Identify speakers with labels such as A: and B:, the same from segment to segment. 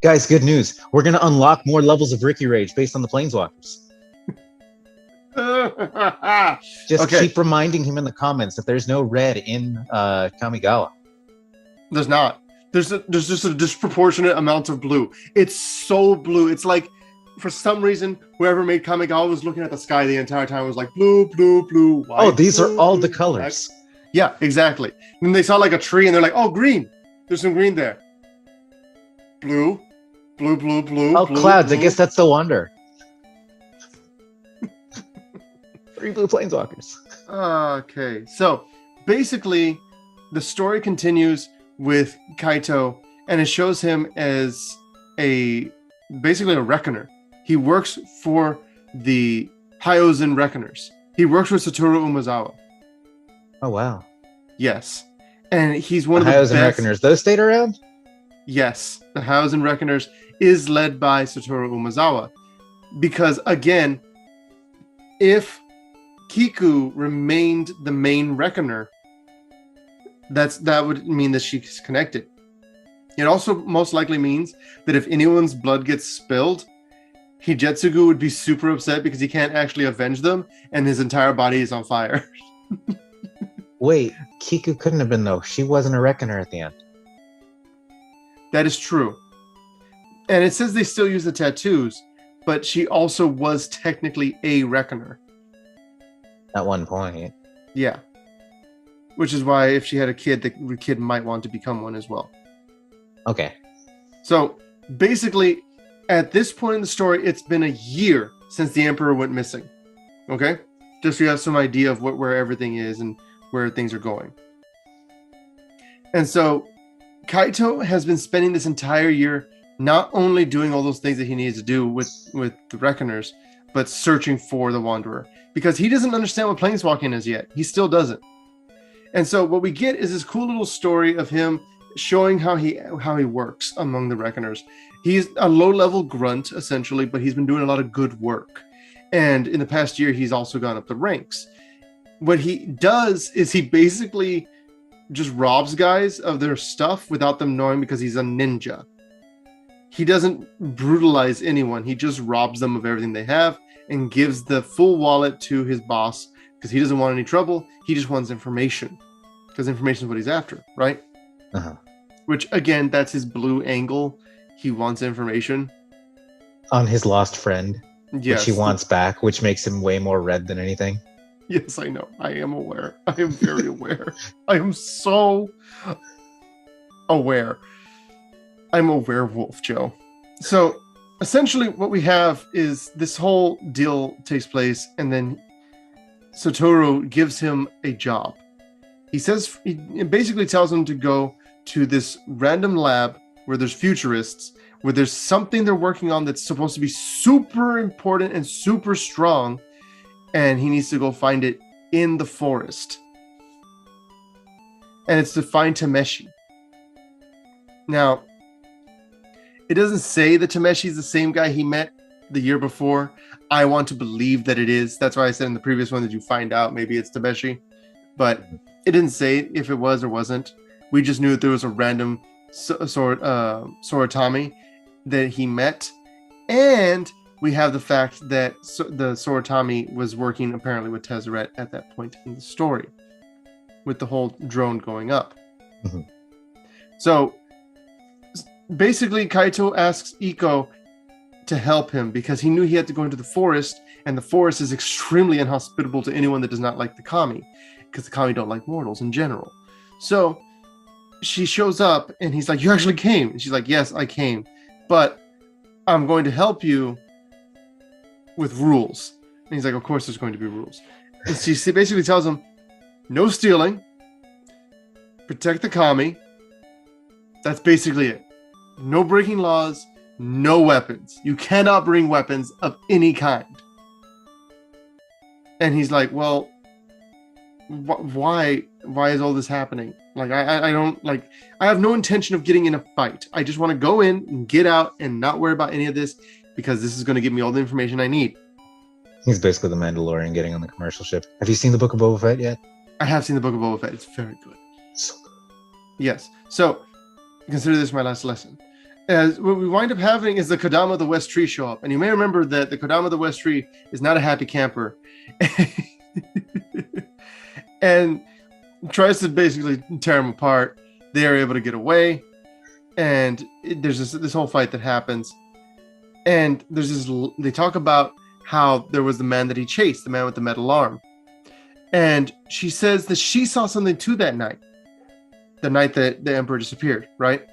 A: Guys, good news. We're going to unlock more levels of Ricky Rage based on the Planeswalkers. Just keep reminding him in the comments that there's no red in Kamigawa.
B: There's not. There's just a disproportionate amount of blue. It's so blue. It's like, for some reason, whoever made Kamigawa was looking at the sky the entire time. It was like blue, blue, blue, white.
A: Oh, these
B: blue,
A: are all
B: blue,
A: the colors.
B: black. Yeah, exactly. And they saw like a tree and they're like, oh, green. There's some green there. Blue, blue, blue, blue.
A: Oh,
B: blue,
A: clouds.
B: blue.
A: I guess that's the wonder. 3 blue Planeswalkers.
B: Okay, so basically, the story continues with Kaito, and it shows him as basically a reckoner. He works for the Hyozin Reckoners. He works with Satoru Umezawa.
A: Oh, wow.
B: Yes, and he's one of
A: the
B: the
A: Hyozin
B: best.
A: Reckoners. Those stayed around?
B: Yes, the Hyozin Reckoners is led by Satoru Umezawa, because again, if Kiku remained the main reckoner, that would mean that she's connected. It also most likely means that if anyone's blood gets spilled, Hijetsugu would be super upset because he can't actually avenge them, and his entire body is on fire.
A: Wait, Kiku couldn't have been, though. She wasn't a reckoner at the end.
B: That is true. And it says they still use the tattoos, but she also was technically a reckoner.
A: At one point.
B: Yeah. Which is why if she had a kid, the kid might want to become one as well.
A: Okay.
B: So basically, at this point in the story, it's been a year since the Emperor went missing. Okay? Just so you have some idea of where everything is and where things are going. And so Kaito has been spending this entire year not only doing all those things that he needs to do with the Reckoners, but searching for the Wanderer. Because he doesn't understand what Planeswalking is yet. He still doesn't. And so what we get is this cool little story of him showing how he works among the Reckoners. He's a low-level grunt, essentially, but he's been doing a lot of good work. And in the past year, he's also gone up the ranks. What he does is he basically just robs guys of their stuff without them knowing, because he's a ninja. He doesn't brutalize anyone. He just robs them of everything they have and gives the full wallet to his boss because he doesn't want any trouble. He just wants information, because information is what he's after, right?
A: Uh-huh.
B: Which, again, that's his blue angle. He wants information.
A: On his lost friend,
B: Yes.
A: which he wants back, which makes him way more red than anything.
B: Yes, I know. I am aware. I am very aware. I am so aware. I'm a werewolf, Joe. So, essentially, what we have is this whole deal takes place, and then Satoru gives him a job. He basically tells him to go to this random lab where there's futurists, where there's something they're working on that's supposed to be super important and super strong, and he needs to go find it in the forest. And it's to find Tameshi. Now, it doesn't say that Tameshi is the same guy he met the year before. I want to believe that it is. That's why I said in the previous one that you find out maybe it's Tameshi. But it didn't say if it was or wasn't. We just knew that there was a random Soratami that he met. And we have the fact that the Soratami was working apparently with Tezzeret at that point in the story, with the whole drone going up.
A: Mm-hmm.
B: So basically, Kaito asks Iko to help him because he knew he had to go into the forest, and the forest is extremely inhospitable to anyone that does not like the Kami, because the Kami don't like mortals in general. So she shows up, and he's like, "You actually came?" And she's like, "Yes, I came, but I'm going to help you with rules." And he's like, "Of course there's going to be rules." And she basically tells him, no stealing, protect the Kami. That's basically it. No breaking laws, no weapons. You cannot bring weapons of any kind. And he's like, well, why is all this happening? Like, I don't, like, I have no intention of getting in a fight. I just want to go in and get out and not worry about any of this, because this is going to give me all the information I need.
A: He's basically the Mandalorian getting on the commercial ship. Have you seen the Book of Boba Fett yet?
B: I have seen the Book of Boba Fett. It's very good.
A: So good.
B: Yes. So consider this my last lesson. as what we wind up having is the Kodama of the West Tree show up. And you may remember that the Kodama of the West Tree is not a happy camper. And tries to basically tear him apart. They are able to get away. And there's this whole fight that happens. And there's this, they talk about how there was the man that he chased, the man with the metal arm. And she says that she saw something too that night. The night that the Emperor disappeared, right?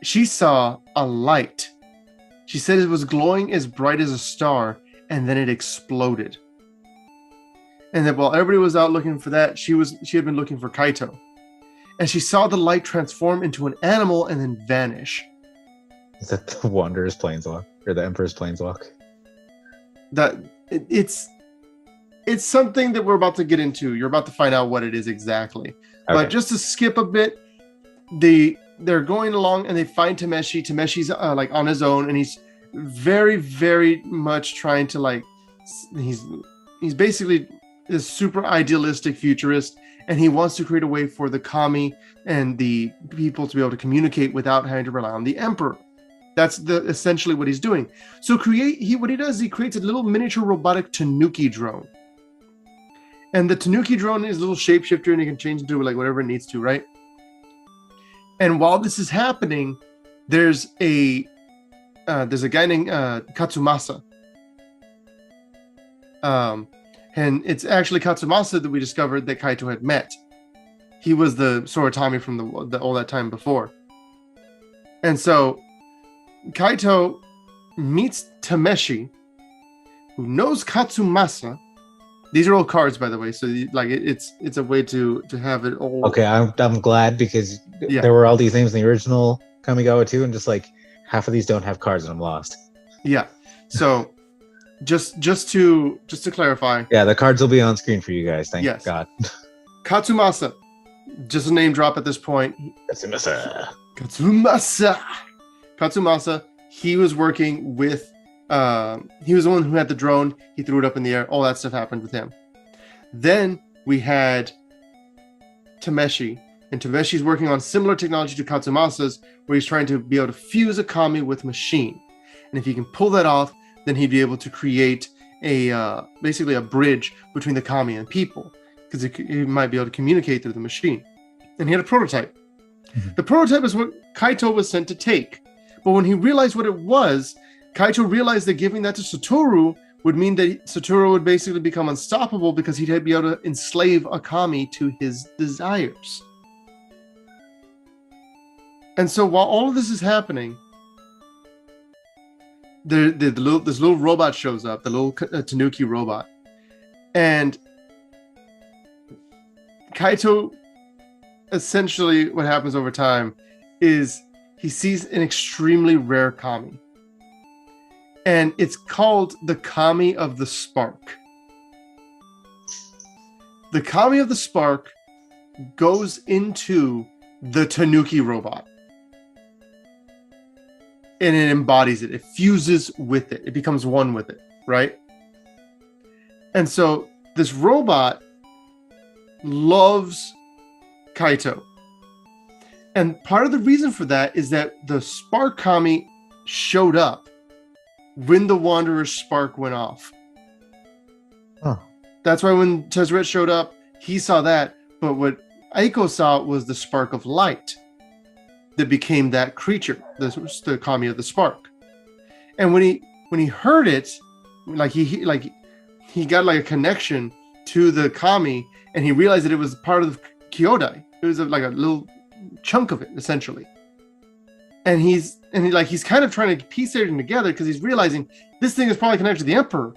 B: She saw a light. She said it was glowing as bright as a star, and then it exploded. And that while everybody was out looking for that, she had been looking for Kaito. And she saw the light transform into an animal and then vanish.
A: Is that the Wanderer's Planeswalk or the Emperor's Planeswalk?
B: It's something that we're about to get into. You're about to find out what it is exactly. Okay. But just to skip a bit, they're going along and they find Tameshi. Tameshi's like on his own, and he's very, very much trying to like. He's basically this super idealistic futurist, and he wants to create a way for the kami and the people to be able to communicate without having to rely on the Emperor. That's essentially what he's doing. So what he does is he creates a little miniature robotic Tanuki drone. And the Tanuki drone is a little shapeshifter, and it can change into like whatever it needs to, right? And while this is happening, there's a guy named Katsumasa. And it's actually Katsumasa that we discovered that Kaito had met. He was the Soratami from all that time before. And so Kaito meets Tameshi, who knows Katsumasa. These are all cards, by the way, so like it's a way to have it all. Okay,
A: I'm glad, because there were all these names in the original Kamigawa too, and just like half of these don't have cards, and I'm lost.
B: Yeah, so just to clarify.
A: Yeah, the cards will be on screen for you guys. Thank God.
B: Katsumasa, just a name drop at this point. Katsumasa. He was working with. He was the one who had the drone. He threw it up in the air. All that stuff happened with him. Then we had Tameshi, and Tameshi's working on similar technology to Katsumasa's, where he's trying to be able to fuse a kami with machine. And if he can pull that off, then he'd be able to create basically a bridge between the kami and people, because he might be able to communicate through the machine. And he had a prototype. Mm-hmm. The prototype is what Kaito was sent to take. But when he realized what it was, Kaito realized that giving that to Satoru would mean that Satoru would basically become unstoppable, because he'd be able to enslave a kami to his desires. And so while all of this is happening, this little robot shows up, the little Tanuki robot. And Kaito, essentially what happens over time is he sees an extremely rare kami. And it's called the Kami of the Spark. The Kami of the Spark goes into the Tanuki robot. And it embodies it. It fuses with it. It becomes one with it, right? And so this robot loves Kaito. And part of the reason for that is that the Spark Kami showed up when the Wanderer's spark went off. Oh. That's why when Tezzeret showed up, he saw that. But what Aiko saw was the spark of light that became that creature, the Kami of the Spark. And when he heard it, he got like a connection to the Kami, and he realized that it was part of Kyodai. It was like a little chunk of it, essentially. And he's kind of trying to piece everything together, because he's realizing this thing is probably connected to the Emperor.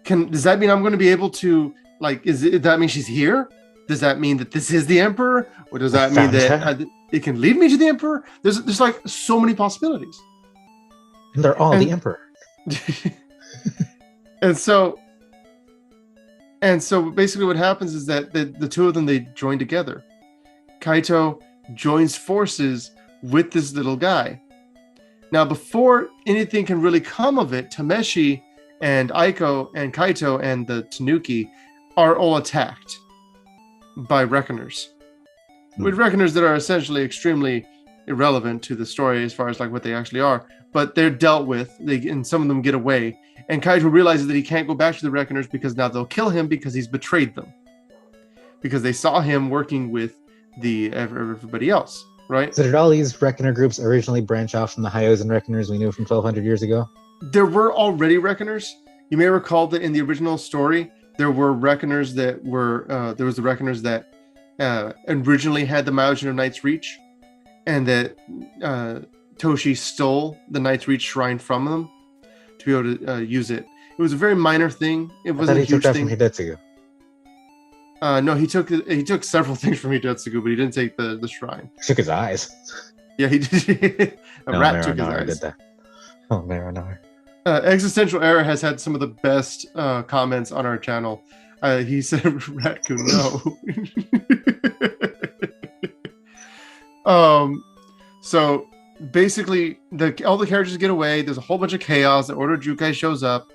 B: Does that mean I'm going to be able to, does that mean she's here? Does that mean that this is the Emperor? Or does that mean that it can lead me to the Emperor? There's like so many possibilities.
A: And they're all the Emperor.
B: And so basically what happens is that the two of them, they join together. Kaito joins forces with this little guy. Now, before anything can really come of it, Tameshi and Aiko and Kaito and the Tanuki are all attacked by Reckoners. With Reckoners that are essentially extremely irrelevant to the story as far as like what they actually are, but they're dealt with. And some of them get away. And Kaito realizes that he can't go back to the Reckoners because now they'll kill him because he's betrayed them. Because they saw him working with everybody else, right?
A: So did all these Reckoner groups originally branch off from the Hyozan Reckoners we knew from 1,200 years ago?
B: There were already Reckoners. You may recall that in the original story, there were Reckoners that were there was the Reckoners that originally had the Myojin of Night's Reach, and that Toshi stole the Night's Reach shrine from them to be able to use it. It was a very minor thing. It wasn't a huge thing.
A: From Hidetsugu.
B: No, he took several things from Hidetsugu, but he didn't take the shrine.
A: He took his eyes.
B: Yeah, he did. Rat took his
A: Marinara
B: eyes.
A: did that. Oh, Marinara.
B: Existential Error has had some of the best comments on our channel. He said, "Ratcoon, no." So basically, all the characters get away. There's a whole bunch of chaos. The Order of Jukai shows up,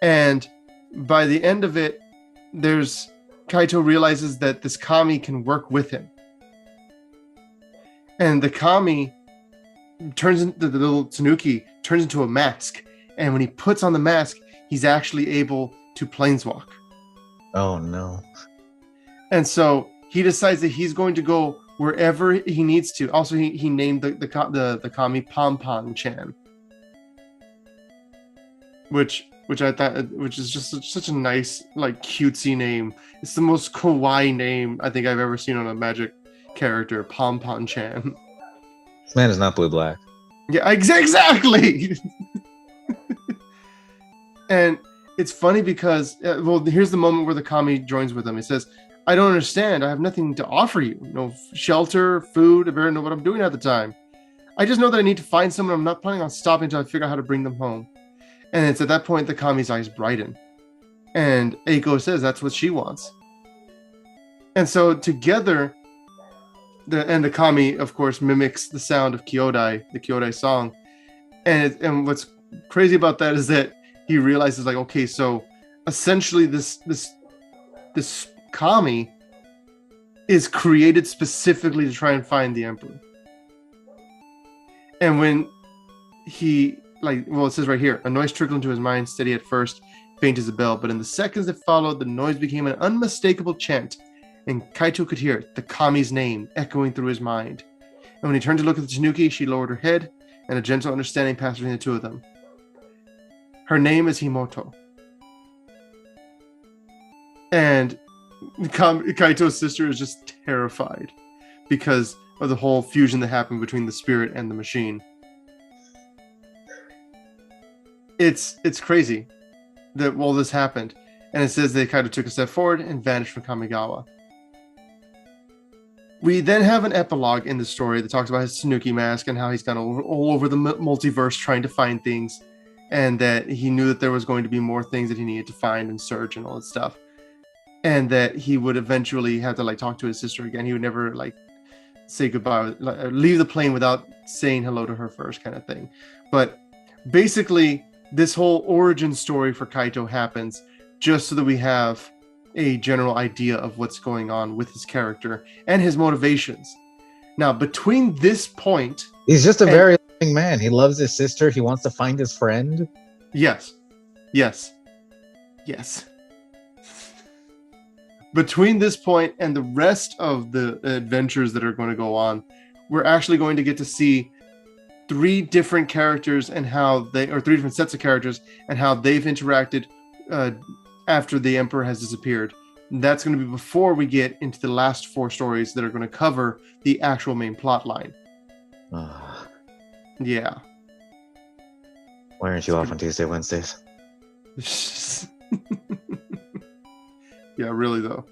B: and by the end of it, Kaito realizes that this Kami can work with him, and the Kami turns into the little Tanuki turns into a mask. And when he puts on the mask, he's actually able to planeswalk.
A: Oh no!
B: And so he decides that he's going to go wherever he needs to. Also, he named the Kami Pom Chan, which is just such a nice, like, cutesy name. It's the most kawaii name I think I've ever seen on a Magic character, Pom Chan.
A: This man is not blue-black.
B: Yeah, exactly. And it's funny because, here's the moment where the Kami joins with him. He says, "I don't understand. I have nothing to offer you. No shelter, food. I barely know what I'm doing at the time. I just know that I need to find someone. I'm not planning on stopping until I figure out how to bring them home." And it's at that point the Kami's eyes brighten. And Eiko says that's what she wants. And so together, the Kami, of course, mimics the sound of Kyodai, the Kyodai song. And what's crazy about that is that he realizes, like, okay, so essentially this Kami is created specifically to try and find the Emperor. And when it says right here, a noise trickled into his mind, steady at first, faint as a bell, but in the seconds that followed, the noise became an unmistakable chant, and Kaito could hear it, the Kami's name, echoing through his mind. And when he turned to look at the Tanuki, she lowered her head, and a gentle understanding passed between the two of them. Her name is Himoto. And Kaito's sister is just terrified because of the whole fusion that happened between the spirit and the machine. It's crazy that all this happened. And it says that Kaito took a step forward and vanished from Kamigawa. We then have an epilogue in the story that talks about his Tanuki mask and how he's gone all over the multiverse trying to find things, and that he knew that there was going to be more things that he needed to find and search and all that stuff, and that he would eventually have to, like, talk to his sister again. He would never, like, say goodbye, leave the plane without saying hello to her first, kind of thing. But basically, this whole origin story for Kaito happens just so that we have a general idea of what's going on with his character and his motivations. Now, between this point,
A: he's just a very loving man. He loves his sister. He wants to find his friend.
B: Yes. Between this point and the rest of the adventures that are going to go on, we're actually going to get to see three different characters and three different sets of characters and how they've interacted after the Emperor has disappeared. That's going to be before we get into the last four stories that are going to cover the actual main plot line. Yeah.
A: Why aren't you off on Tuesday, Wednesdays?
B: Yeah, really though.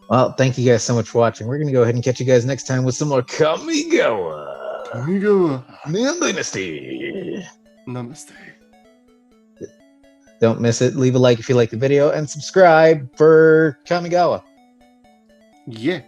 A: Well, thank you guys so much for watching. We're going to go ahead and catch you guys next time with some more Kamigawa. Dynasty.
B: Namaste.
A: Don't miss it. Leave a like if you like the video and subscribe for Kamigawa.
B: Yeah.